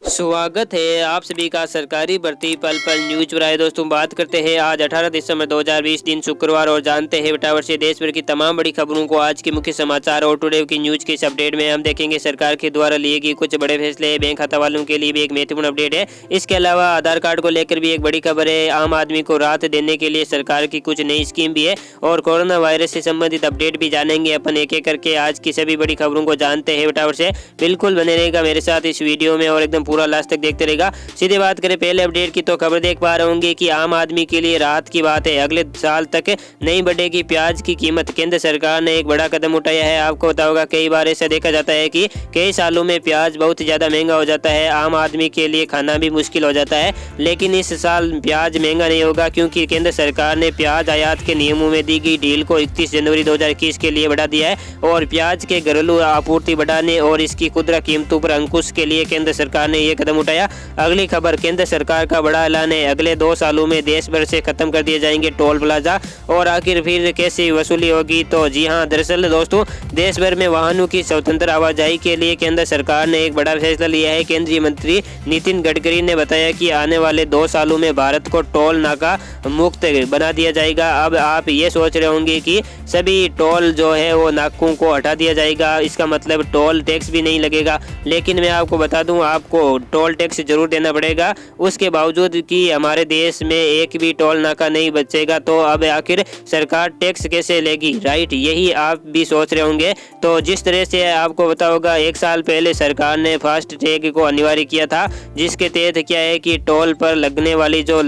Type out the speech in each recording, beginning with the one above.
स्वागत है आप सभी का सरकारी भर्ती पल पल न्यूज पर। आए दोस्तों, बात करते हैं आज 18 दिसंबर 2020 दिन शुक्रवार और जानते हैं बटावर से देश भर की तमाम बड़ी खबरों को। आज के मुख्य समाचार और टुडे की न्यूज के इस अपडेट में हम देखेंगे सरकार के द्वारा लिए गए कुछ बड़े फैसले। बैंक खाता वालों के लिए भी एक महत्वपूर्ण अपडेट है। इसके अलावा आधार कार्ड को लेकर भी एक बड़ी खबर है। आम आदमी को राहत देने के लिए सरकार की कुछ नई स्कीम भी है और कोरोना वायरस से संबंधित अपडेट भी जानेंगे अपन एक एक करके। आज की सभी बड़ी खबरों को जानते हैं बटावर से। बिल्कुल बने रहेगा मेरे साथ इस वीडियो में और एकदम पूरा लास्ट तक देखते रहेगा। सीधे बात करें पहले अपडेट की तो खबर देख पा रहे होंगे कि आम आदमी के लिए राहत की बात है। अगले साल तक नहीं बढ़ेगी प्याज की कीमत। केंद्र सरकार ने एक बड़ा कदम उठाया है। आपको पता होगा कई बार ऐसा देखा जाता है कि कई सालों में प्याज बहुत ज्यादा महंगा हो जाता है, आम आदमी के लिए खाना भी मुश्किल हो जाता है। लेकिन इस साल प्याज महंगा नहीं होगा क्योंकि केंद्र सरकार ने प्याज आयात के नियमों में दी गई ढील को 31 जनवरी 2021 के लिए बढ़ा दिया है और प्याज के घरेलू आपूर्ति बढ़ाने और इसकी खुदरा कीमतों पर अंकुश के लिए केंद्र सरकार ने यह कदम उठाया। अगली खबर, केंद्र सरकार का बड़ा ऐलान है। अगले 2 सालों में देश भर से खत्म कर दिए जाएंगे टोल प्लाजा। और आखिर फिर कैसी वसूली होगी? तो जी हां, दरअसल दोस्तों देश भर में वाहनों की स्वतंत्र आवाजाही के लिए केंद्र सरकार ने एक बड़ा फैसला लिया है। केंद्रीय मंत्री नितिन गडकरी ने बताया कि आने वाले 2 सालों में भारत को टोल नाका मुक्त बना दिया जाएगा। अब आप ये सोच रहे होंगे कि सभी टोल जो है वो नाकों को हटा दिया जाएगा, इसका मतलब टोल टैक्स भी नहीं लगेगा। लेकिन मैं आपको बता दूं, आपको टोल टैक्स जरूर देना पड़ेगा। उसके बावजूद कि हमारे देश में एक भी टोल नाका नहीं बचेगा तो अब आखिर सरकार टैक्स कैसे लेगी, राइट? यही आप भी सोच रहे होंगे। तो जिस तरह से आपको पता होगा 1 साल पहले सरकार ने फास्ट टैग को अनिवार्य किया था, जिसके तहत क्या है कि टोल पर लगने वाली जो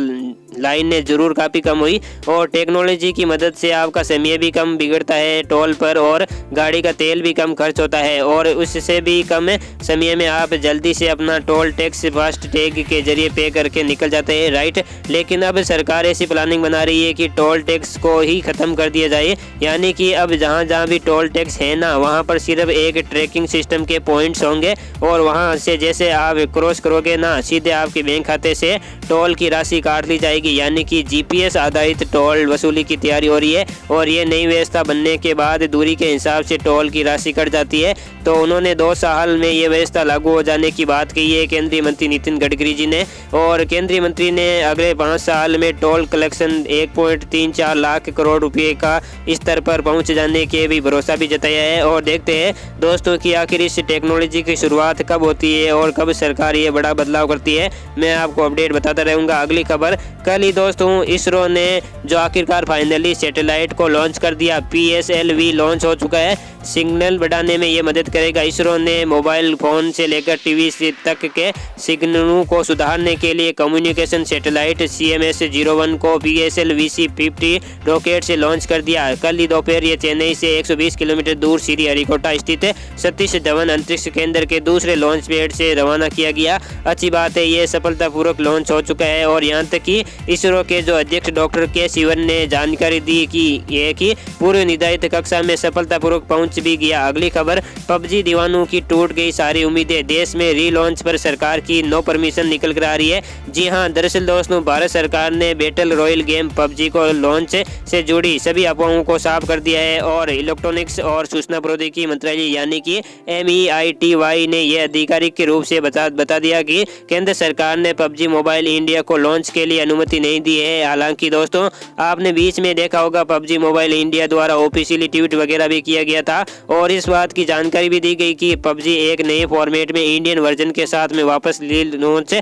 लाइनें जरूर काफ़ी कम हुई और टेक्नोलॉजी की मदद से आपका समय भी कम बिगड़ता है टोल पर और गाड़ी का तेल भी कम खर्च होता है और उससे भी कम समय में आप जल्दी से अपना टोल टैक्स फास्ट टैग के जरिए पे करके निकल जाते हैं, राइट? लेकिन अब सरकार ऐसी प्लानिंग बना रही है कि टोल टैक्स को ही ख़त्म कर दिया जाए। यानी कि अब जहाँ जहाँ भी टोल टैक्स है ना, वहाँ पर सिर्फ एक ट्रैकिंग सिस्टम के पॉइंट्स होंगे और वहाँ से जैसे आप क्रॉस करोगे ना, सीधे आपके बैंक खाते से टोल की राशि काट ली जाएगी। यानी कि जीपीएस आधारित टोल वसूली की तैयारी हो रही है और ये नई व्यवस्था बनने के बाद दूरी के हिसाब से टोल की राशि कट जाती है। तो उन्होंने 2 साल में ये व्यवस्था लागू हो जाने की बात कही है केंद्रीय मंत्री नितिन गडकरी जी ने। और केंद्रीय मंत्री ने अगले 5 साल में टोल कलेक्शन 1.34 लाख करोड़ रुपए का स्तर पर पहुंच जाने के भी भरोसा भी जताया है। और देखते हैं दोस्तों कि आखिर इस टेक्नोलॉजी की शुरुआत कब होती है और कब सरकार ये बड़ा बदलाव करती है। मैं आपको अपडेट बताता रहूँगा। अगली खबर, कल ही दोस्तों इसरो ने जो आखिरकार फाइनली सैटेलाइट को लॉन्च कर दिया। PSLV लॉन्च हो चुका है। सिग्नल बढ़ाने में ये मदद करेगा। इसरो ने मोबाइल फोन से लेकर टीवी तक के सिग्नलों को सुधारने के लिए कम्युनिकेशन सैटेलाइट CMS-01 को PSLV-C50 रॉकेट से लॉन्च कर दिया। कल ही दोपहर ये चेन्नई से 120 किलोमीटर दूर श्रीहरिकोटा स्थित सतीश धवन अंतरिक्ष केंद्र के दूसरे लॉन्च पैड से रवाना किया गया। अच्छी बात है, ये सफलतापूर्वक लॉन्च हो चुका है और यहाँ तक कि इसरो के जो अध्यक्ष डॉक्टर के सिवन ने जानकारी दी कि पूर्व निर्धारित कक्षा में सफलतापूर्वक पहुंच भी गया। अगली खबर, PUBG दीवानों की टूट गई सारी उम्मीदें। देश में रीलॉन्च पर सरकार की नो परमिशन निकल कर आ रही है। जी हां, दरअसल दोस्तों भारत सरकार ने बैटल रॉयल गेम PUBG को लॉन्च से जुड़ी सभी अफवाहों को साफ कर दिया है और इलेक्ट्रॉनिक्स और सूचना प्रौद्योगिकी मंत्रालय यानी कि MEITY ने यह आधिकारिक के रूप से बता दिया कि केंद्र सरकार ने PUBG मोबाइल इंडिया को लॉन्च के लिए अनुमति नहीं दी है। हालांकि दोस्तों आपने बीच में देखा होगा PUBG मोबाइल इंडिया द्वारा ऑफिशियली ट्वीट वगैरह भी किया गया था और इस बात की जानकारी भी दी गई कि PUBG एक नए फॉर्मेट में इंडियन वर्जन के साथ में वापस लॉन्च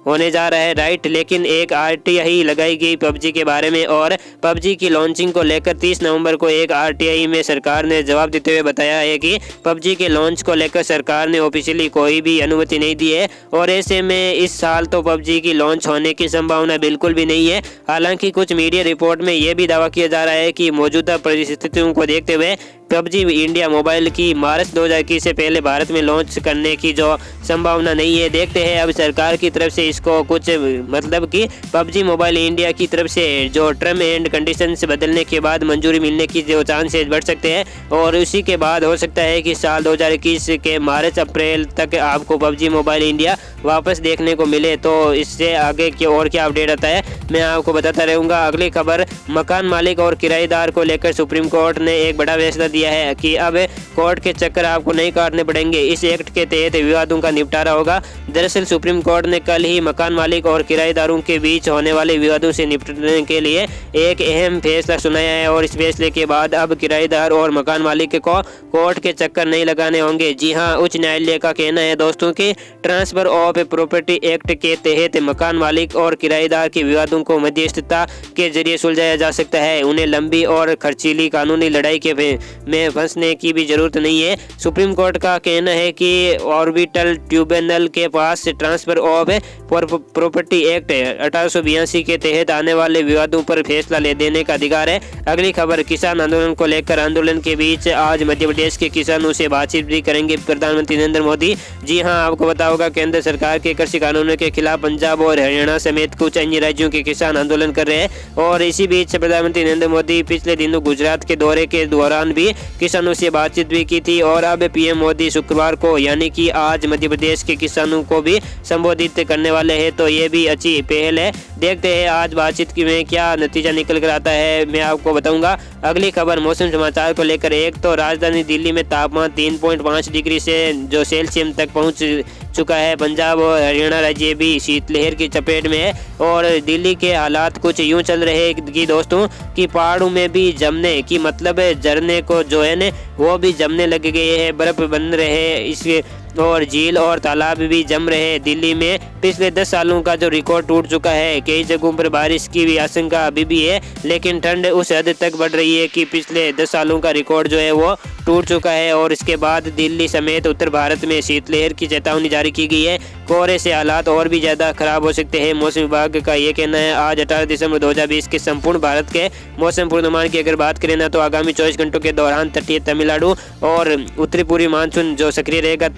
होने जा रहा है, राइट? लेकिन एक RTI लगाई गई PUBG के बारे में और PUBG की लॉन्चिंग को लेकर 30 नवंबर को एक RTI में सरकार ने जवाब देते हुए बताया है कि PUBG के लॉन्च को लेकर सरकार ने ऑफिशियली कोई भी अनुमति नहीं दी है और ऐसे में इस साल तो PUBG की लॉन्च होने की संभावना बिल्कुल भी नहीं है। हालांकि कुछ मीडिया रिपोर्ट में यह भी दावा किया जा रहा है कि मौजूदा परिस्थितियों को देखते हुए PUBG इंडिया मोबाइल की मार्च 2021 से पहले भारत में लॉन्च करने की जो संभावना नहीं है। देखते हैं अब सरकार की तरफ से इसको कुछ मतलब कि PUBG मोबाइल इंडिया की तरफ से जो टर्म एंड कंडीशंस बदलने के बाद मंजूरी मिलने की जो चांसेस बढ़ सकते हैं और उसी के बाद हो सकता है कि साल 2021 के मार्च अप्रैल तक आपको PUBG मोबाइल इंडिया वापस देखने को मिले। तो इससे आगे की और क्या अपडेट आता है मैं आपको बताता रहूँगा। अगली खबर, मकान मालिक और किराएदार को लेकर सुप्रीम कोर्ट ने एक बड़ा फैसला दिया है कि अब कोर्ट के चक्कर आपको नहीं काटने पड़ेंगे। इस एक्ट के तहत विवादों का निपटारा होगा। दरअसल सुप्रीम कोर्ट ने कल ही मकान मालिक और किराएदारों के बीच होने वाले विवादों से निपटने के लिए एक अहम फैसला सुनाया है और इस फैसले के बाद अब किराएदार और मकान मालिक को कोर्ट के चक्कर नहीं लगाने होंगे। जी हाँ, उच्च न्यायालय का कहना है दोस्तों कि ट्रांसफर ऑफ प्रॉपर्टी एक्ट के तहत मकान मालिक और किराएदार के विवादों को मध्यस्थता के जरिए सुलझाया जा सकता है। उन्हें लंबी और खर्चीली कानूनी लड़ाई के में फंसने की भी जरूरत नहीं है। सुप्रीम कोर्ट का कहना है कि ऑर्बिटल ट्रिब्यूनल के पास ट्रांसफर ऑफ प्रॉपर्टी एक्ट 1882 के तहत आने वाले विवादों पर फैसला ले देने का अधिकार है। अगली खबर, किसान आंदोलन को लेकर आंदोलन के बीच आज मध्य प्रदेश के किसानों से बातचीत भी करेंगे प्रधानमंत्री नरेंद्र मोदी। जी हां, आपको पता होगा केंद्र सरकार के कृषि कानूनों के खिलाफ पंजाब और हरियाणा समेत कुछ अन्य राज्यों के किसान आंदोलन कर रहे हैं और इसी बीच प्रधानमंत्री नरेंद्र मोदी पिछले दिनों गुजरात के दौरे के दौरान भी किसानों से बातचीत भी की थी और अब पीएम मोदी शुक्रवार को यानी कि आज मध्य प्रदेश के किसानों को भी संबोधित करने वाले हैं। तो ये भी अच्छी पहल है। देखते हैं आज बातचीत में क्या नतीजा निकल कर आता है, मैं आपको बताऊंगा। अगली खबर, मौसम समाचार को लेकर, एक तो राजधानी दिल्ली में तापमान 3.5 डिग्री से जो सेल्सियस तक पहुंच चुका है। पंजाब और हरियाणा राज्य भी शीतलहर की चपेट में है और दिल्ली के हालात कुछ यूं चल रहे हैं कि दोस्तों कि पहाड़ों में भी जमने की मतलब झरने को जो है न वो भी जमने लग गए हैं, बर्फ बन रहे हैं इसके और झील और तालाब भी जम रहे हैं। दिल्ली में पिछले 10 सालों का जो रिकॉर्ड टूट चुका है। कई जगहों पर बारिश की भी आशंका अभी भी है, लेकिन ठंड उस हद तक बढ़ रही है कि पिछले 10 सालों का रिकॉर्ड जो है वो टूट चुका है। और इसके बाद दिल्ली समेत उत्तर भारत में शीतलहर की चेतावनी जारी की गई है। कोहरे से हालात और भी ज्यादा खराब हो सकते हैं। मौसम विभाग का ये कहना है। आज 18 दिसंबर 2020 के संपूर्ण भारत के मौसम पूर्वानुमान की अगर बात करें ना तो आगामी 24 घंटों के दौरान तटीय तमिलनाडु और उत्तरी पूर्वी मानसून जो सक्रिय रहेगा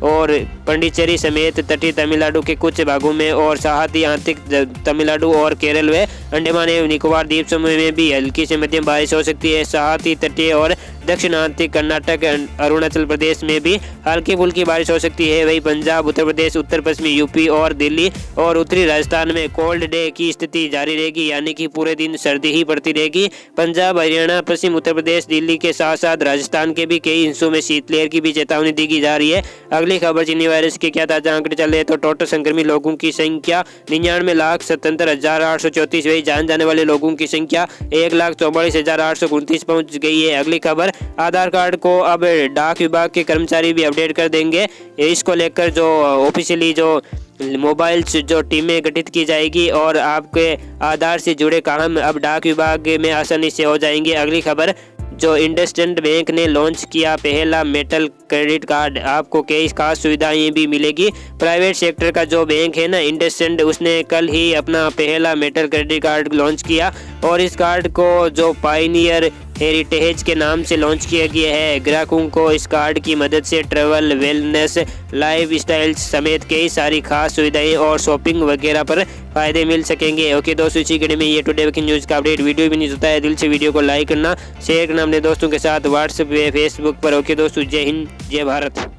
और पंडिचेरी समेत तटीय तमिलनाडु के कुछ भागों में और साहाती आंतरिक तमिलनाडु और केरल व अंडमान एवं निकोबार द्वीप समूह में भी हल्की से मध्यम बारिश हो सकती है। साहाती तटीय और दक्षिण आंतरिक कर्नाटक अरुणाचल प्रदेश में भी हल्की फुल्की बारिश हो सकती है। वही पंजाब, उत्तर प्रदेश, उत्तर पश्चिमी यूपी और दिल्ली और उत्तरी राजस्थान में कोल्ड डे की स्थिति जारी रहेगी, यानी कि पूरे दिन सर्दी ही पड़ती रहेगी। पंजाब, हरियाणा, पश्चिम उत्तर प्रदेश, दिल्ली के साथ साथ राजस्थान के भी कई हिस्सों में शीतलहर की भी चेतावनी दी जा रही है। अगली खबर, चीनी वायरस के क्या ताजा आंकड़े चल रहे हैं तो टोटल संक्रमित लोगों की संख्या 99,77,834, वही जान जाने वाले लोगों की संख्या 1,44,829 पहुंच गई है। अगली खबर, आधार कार्ड को अब डाक विभाग के कर्मचारी भी अपडेट कर देंगे। इसको लेकर जो ऑफिशियली जो मोबाइल जो टीमें गठित की जाएगी और आपके आधार से जुड़े काम अब डाक विभाग में आसानी से हो जाएंगे। अगली खबर, जो इंडसइंड बैंक ने लॉन्च किया पहला मेटल क्रेडिट कार्ड, आपको कई खास सुविधाएं भी मिलेगी। प्राइवेट सेक्टर का जो बैंक है ना इंडसइंड, उसने कल ही अपना पहला मेटल क्रेडिट कार्ड लॉन्च किया और इस कार्ड को जो पायनियर हेरिटेज के नाम से लॉन्च किया गया है। ग्राहकों को इस कार्ड की मदद से ट्रैवल, वेलनेस, लाइफ स्टाइल समेत कई सारी खास सुविधाएं और शॉपिंग वगैरह पर फायदे मिल सकेंगे। ओके दोस्तों, इसी कड़ी में ये टुडे की न्यूज़ का अपडेट वीडियो भी नहीं होता है। दिल से वीडियो को लाइक करना, शेयर करना अपने दोस्तों के साथ व्हाट्सएप, फेसबुक पर। ओके दोस्तों, जय हिंद, जय भारत।